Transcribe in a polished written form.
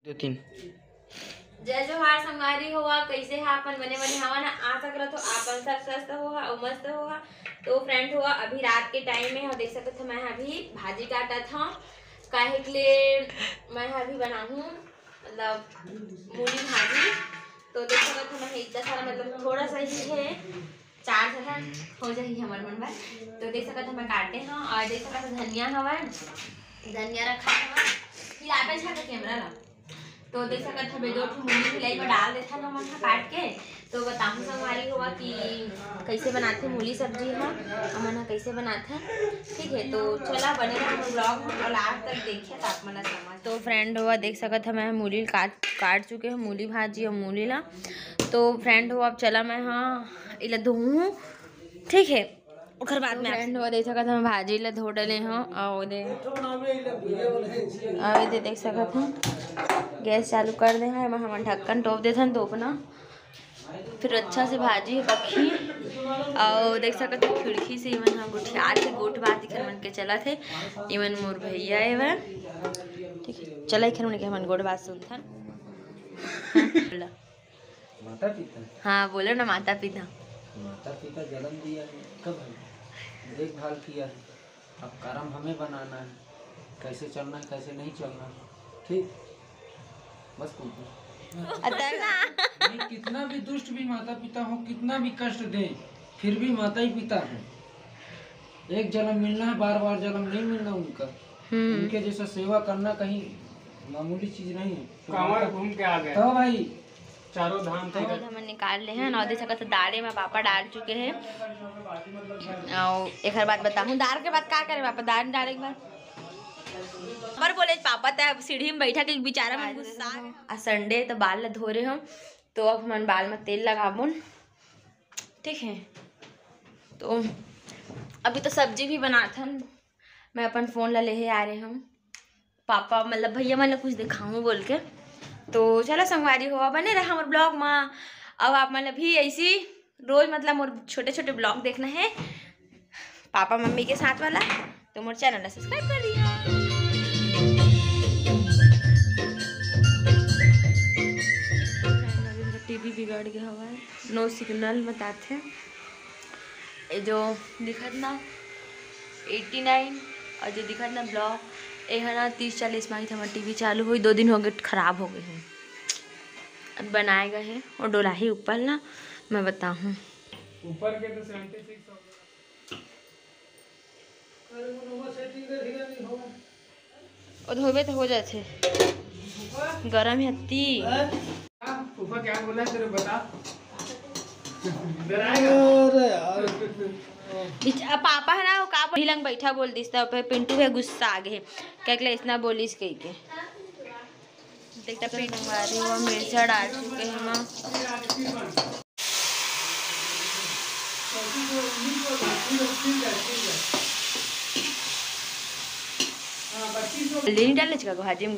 दो तीन जय जोहार संगवारी होगा कैसे है अपन बने बने हवा ना आ सक रहा तो आपन सब स्वस्थ होगा और मस्त होगा। तो फ्रेंड हुआ अभी रात के टाइम में देख सकते थे मैं अभी भाजी काटा था काहे के लिए मैं अभी बनाऊँ मतलब मूली भाजी। तो देख सकते थे मैं इतना सारा मतलब थोड़ा सा ही है 4 जगह हो जाएगी हमारे मन में। तो देख सकते थे मैं काटे हैं और देख सकते धनिया हवा धनिया रखा हवा फिर आप कैमरा ला। तो देख सकते थे बेदो मूली भिलाई में डाल देता ना मन काट के। तो बताऊँ संगवारी हुआ कि कैसे बनाते मूली सब्जी है हमन कैसे बनाते ठीक है। तो चला बने रहा ब्लॉग में और लास्ट तक देखिए तो आप मन समझ। तो फ्रेंड हुआ देख सकते मैं मूली काट चुके हैं मूली भाजी और मूली ला। तो फ्रेंड हुआ अब चला मैं हाँ इला धोऊँ ठीक है उखर बाद में फ्रेंड हुआ देख सकते मैं भाजी ला धो डले हाँ और दे देख सकते हैं गैस चालू कर दे हैं हम ढक्कन टोप देते हैं तोपना फिर अच्छा से भाजी पकी और देख सकते खिड़की से इवन हम गुठिया थे गोट बात इखर मन के चला थे इवन मोर भैया एवं ठीक है चला इखर मन के हमन गोट बात सुनथन। माता पिता हाँ बोलो ना माता पिता जन्म दिया है कब देखभाल किया है अब कर्म हमें बनाना है कैसे चलना है कैसे नहीं चलना ठीक बस नहीं कितना भी दुष्ट भी माता पिता हो कितना भी कष्ट दे फिर भी माता ही पिता है। एक जन्म मिलना है बार बार जन्म नहीं मिलना उनका उनके जैसा सेवा करना कहीं मामूली चीज नहीं है। कांवड़ घूम के आ गए तो भाई चारों धाम थे हम निकाल ले हैं नौदी सकत दाले में पापा डाल चुके हैं और एक बात बताऊँ दाल के बाद क्या करे पापा दाल डाले के बाद पर बोले पापा तब सीढ़ी में बैठा के बेचारा में गुस्सा आ संडे तो बाल ला धो रहे हो तो अब हम बाल में तेल लगाबो ठीक है। तो अभी तो सब्जी भी बनाथन मैं अपन फोन ला ले आ रहे हम पापा मतलब भैया मतलब कुछ दिखाऊँ बोल के। तो चलो संगवारी हो बने रहा हमारे ब्लॉग में अब आप मतलब भी ऐसी रोज मतलब मोर छोटे छोटे ब्लॉग देखना है पापा मम्मी के साथ वाला तो मोर चैनल ला सब्सक्राइब कर दिया। टीवी बिगड़ गया हुआ है नो सिग्नल बताते हैं ये जो दिखत ना 89 और जो दिखत ना ब्लॉग ये है ना 30-40 माही हमारा टीवी चालू हुई 2 दिन हो गए खराब हो गए हैं अब बनाए गए हैं और डोलाही ऊपर ना मैं बताऊँ ऊपर के तो 76 और धोबे तो हो जाते गरम है हत्ती ऊपर क्या बोला तेरे बता पापा है ना वो का लंग बैठा बोल दिस पिंटू है गुस्सा आ गए क्या इतना बोलिस कही के देखता संगवारी वो मिर्चा डाल चुके हैं माँ नहीं डाले भाजी में